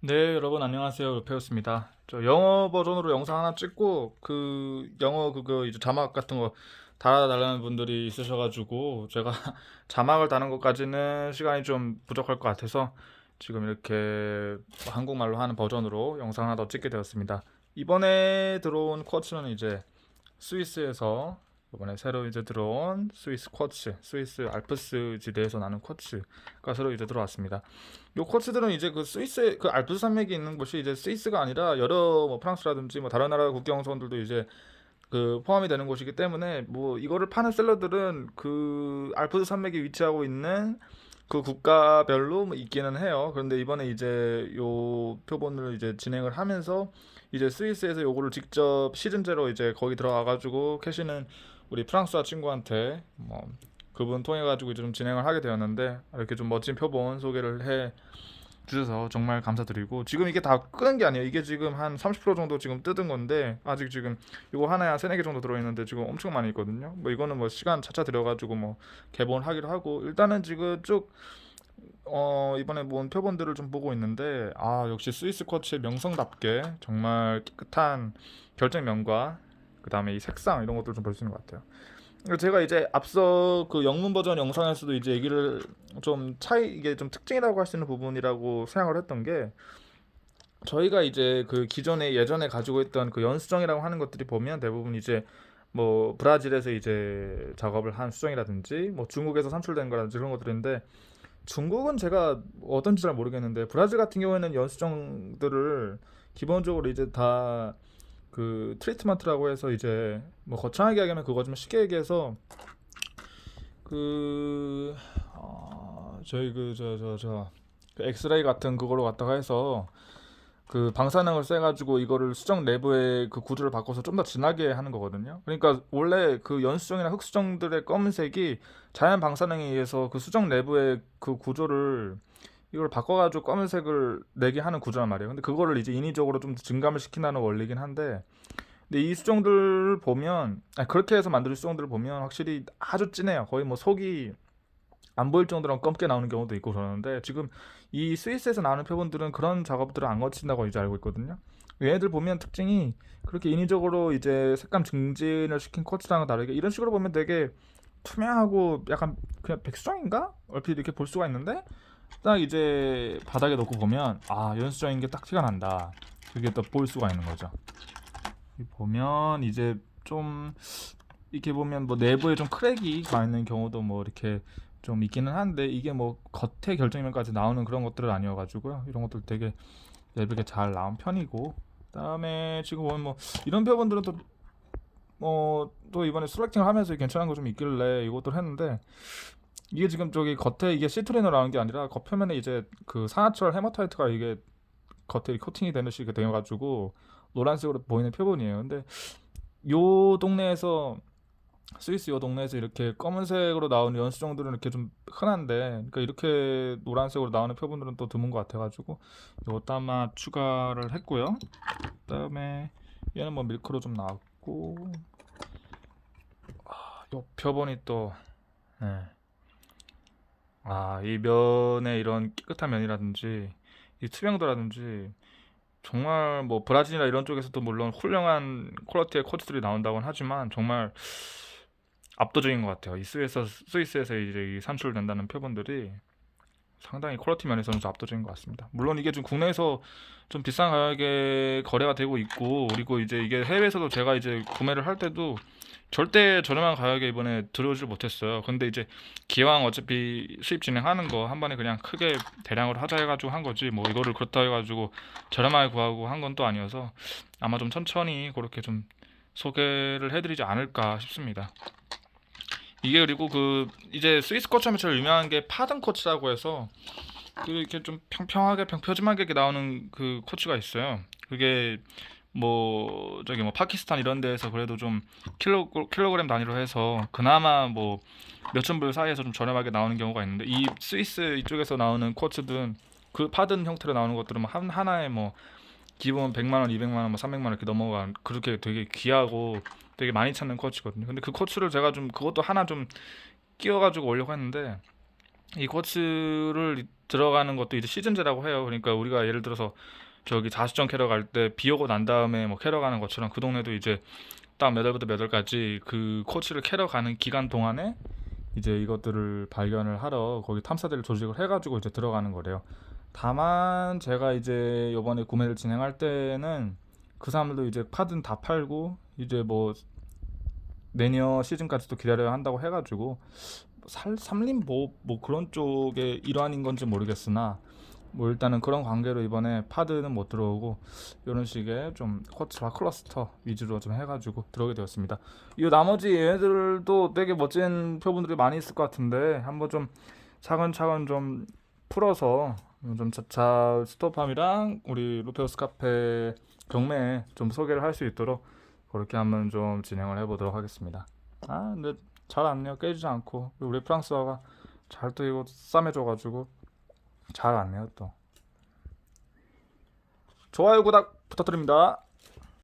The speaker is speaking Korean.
네, 여러분 안녕하세요. 루페우스입니다. 저 영어 버전으로 영상 하나 찍고 그 영어 그거 이제 자막 같은 거 달아달라는 분들이 있으셔가지고 제가 자막을 다는 것까지는 시간이 좀 부족할 것 같아서 지금 이렇게 한국말로 하는 버전으로 영상 하나 더 찍게 되었습니다. 이번에 들어온 쿼츠는 이제 스위스에서 이번에 새로 이제 들어온 스위스 쿼츠, 스위스 알프스 지대에서 나는 쿼츠가 새로 이제 들어왔습니다. 요 쿼츠들은 이제 그 스위스 그 알프스 산맥이 있는 곳이 이제 스위스가 아니라 여러 뭐 프랑스라든지 뭐 다른 나라 국경선들도 이제 그 포함이 되는 곳이기 때문에 뭐 이거를 파는 셀러들은 그 알프스 산맥이 위치하고 있는 그 국가별로 뭐 있기는 해요. 그런데 이번에 이제 요 표본을 이제 진행을 하면서 이제 스위스에서 요거를 직접 시즌제로 이제 거기 들어가가지고 캐시는 우리 프랑스와 친구한테 뭐 그분 통해 가지고 좀 진행을 하게 되었는데 이렇게 좀 멋진 표본 소개를 해 주셔서 정말 감사드리고, 지금 이게 다 끄는 게 아니에요. 이게 지금 한 30% 정도 지금 뜯은 건데 아직 지금 이거 하나에 한 3, 4개 정도 들어있는데 지금 엄청 많이 있거든요. 뭐 이거는 뭐 시간 차차 들여가지고 뭐 개봉하기로 하고, 일단은 지금 쭉 이번에 모은 표본들을 좀 보고 있는데, 역시 스위스 쿼츠의 명성답게 정말 깨끗한 결정면과 그 다음에 이 색상 이런 것들 좀 볼 수 있는 것 같아요. 제가 이제 앞서 그 영문 버전 영상에서도 이제 얘기를 좀 이게 좀 특징이라고 할 수 있는 부분이라고 생각을 했던 게, 저희가 이제 그 기존에 예전에 가지고 있던 그 연수정이라고 하는 것들이 보면 대부분 이제 뭐 브라질에서 이제 작업을 한 수정이라든지 뭐 중국에서 산출된 거라든지 그런 것들인데, 중국은 제가 어떤지 잘 모르겠는데 브라질 같은 경우에는 연수정들을 기본적으로 이제 다 그 트리트먼트라고 해서 이제 뭐 거창하게 얘기하면 그거지만 쉽게 얘기해서 그 저희 그 엑스레이 같은 그거로 갖다가 해서 그 방사능을 쐬가지고 이거를 수정 내부의 그 구조를 바꿔서 좀 더 진하게 하는 거거든요. 그러니까 원래 그 연수정이나 흑수정들의 검은색이 자연 방사능에 의해서 그 수정 내부의 그 구조를 이걸 바꿔가지고 검은색을 내게 하는 구조란 말이에요. 근데 그거를 이제 인위적으로 좀 증감을 시킨다는 원리긴 한데, 근데 이 수정들 보면 그렇게 해서 만든 수정들을 보면 확실히 아주 진해요. 거의 뭐 속이 안 보일 정도로 검게 나오는 경우도 있고 그러는데, 지금 이 스위스에서 나오는 표본들은 그런 작업들을 안 거친다고 이제 알고 있거든요. 얘네들 보면 특징이 그렇게 인위적으로 이제 색감 증진을 시킨 쿼츠랑은 다르게 이런 식으로 보면 되게 투명하고 약간 그냥 백수정인가? 얼핏 이렇게 볼 수가 있는데, 딱 이제 바닥에 놓고 보면 연수정인 게 딱 티가 난다. 그게 또 볼 수가 있는 거죠. 보면 이제 좀 이렇게 보면 뭐 내부에 좀 크랙이 가 있는 경우도 뭐 이렇게 좀 있기는 한데, 이게 뭐 겉에 결정면까지 나오는 그런 것들은 아니어가지고요. 이런 것들 되게 예쁘게 잘 나온 편이고, 그다음에 지금 보면 뭐 이런 표본들은 또 이번에 슬렉팅을 하면서 괜찮은 거 좀 있길래 이것들 했는데, 이게 지금 저기 겉에 이게 시트린으로 나오는 게 아니라 겉표면에 이제 그 산화철 헤마타이트가 이게 겉에 코팅이 되는 식이 되어가지고 노란색으로 보이는 표본이에요. 근데 요 동네에서 스위스 요 동네에서 이렇게 검은색으로 나오는 연수정들은 이렇게 좀 흔한데, 그러니까 이렇게 노란색으로 나오는 표본들은 또 드문 것 같아가지고 이것도 아마 추가를 했고요. 그다음에 얘는 뭐 밀크로 좀 나왔고, 요 표본이 또 네. 이 면의 이런 깨끗한 면이라든지 이 투명도라든지 정말 뭐 브라질이나 이런 쪽에서도 물론 훌륭한 퀄리티의 코치들이 나온다고는 하지만 정말 압도적인 것 같아요. 이 스위스에서 이제 이 산출된다는 표본들이 상당히 퀄리티 면에서는 좀 압도적인 것 같습니다. 물론 이게 좀 국내에서 좀 비싼 가격에 거래가 되고 있고, 그리고 이제 이게 해외에서도 제가 이제 구매를 할 때도 절대 저렴한 가격에 이번에 들어오질 못했어요. 근데 이제 기왕 어차피 수입 진행하는 거 한 번에 그냥 크게 대량으로 하자 해가지고 한 거지, 뭐 이거를 그렇다 해가지고 저렴하게 구하고 한 건 또 아니어서 아마 좀 천천히 그렇게 좀 소개를 해드리지 않을까 싶습니다. 이게 그리고 그 이제 스위스 코치 하면 제일 유명한 게 파든 코치라고 해서 그 이렇게 좀 평평하게 평평하게 이렇게 나오는 그 코치가 있어요. 그게 뭐 저기 뭐 파키스탄 이런 데에서 그래도 좀 킬로그램 단위로 해서 그나마 뭐 몇천 불 사이에서 좀 저렴하게 나오는 경우가 있는데, 이 스위스 이쪽에서 나오는 코치들은 그 파든 형태로 나오는 것들은 뭐 하나에 뭐 기본 100만 원, 200만 원, 뭐 300만 원 이렇게 넘어간 그렇게 되게 귀하고 되게 많이 찾는 코치거든요. 근데 그 코치를 제가 좀 그것도 하나 좀 끼워가지고 오려고 했는데 이 쿼츠를 들어가는 것도 이제 시즌제라고 해요. 그러니까 우리가 예를 들어서 저기 자수정 캐러 갈 때 비 오고 난 다음에 뭐 캐러 가는 것처럼 그 동네도 이제 딱 몇 월부터 몇 월까지 그 쿼츠를 캐러 가는 기간 동안에 이제 이것들을 발견을 하러 거기 탐사대를 조직을 해가지고 이제 들어가는 거래요. 다만 제가 이제 요번에 구매를 진행할 때는 그 사람들도 이제 카드는 다 팔고 이제 뭐 내년 시즌까지도 기다려야 한다고 해가지고 삼림 뭐 그런 쪽의 일환인 건지 모르겠으나 뭐 일단은 그런 관계로 이번에 파드는 못 들어오고 이런 식의 좀 쿼츠와 클러스터 위주로 좀 해가지고 들어오게 되었습니다. 이 나머지 얘네들도 되게 멋진 표본들이 많이 있을 것 같은데 한번 좀 차근차근 좀 풀어서 좀 스토팜이랑 우리 루페우스 카페 경매에 좀 소개를 할 수 있도록 그렇게 한번 좀 진행을 해보도록 하겠습니다. 아 근데 잘 안네요. 깨지지 않고 우리 프랑스어가 잘 또 이거 싸매줘가지고 잘 안네요 또. 좋아요 구독 부탁드립니다.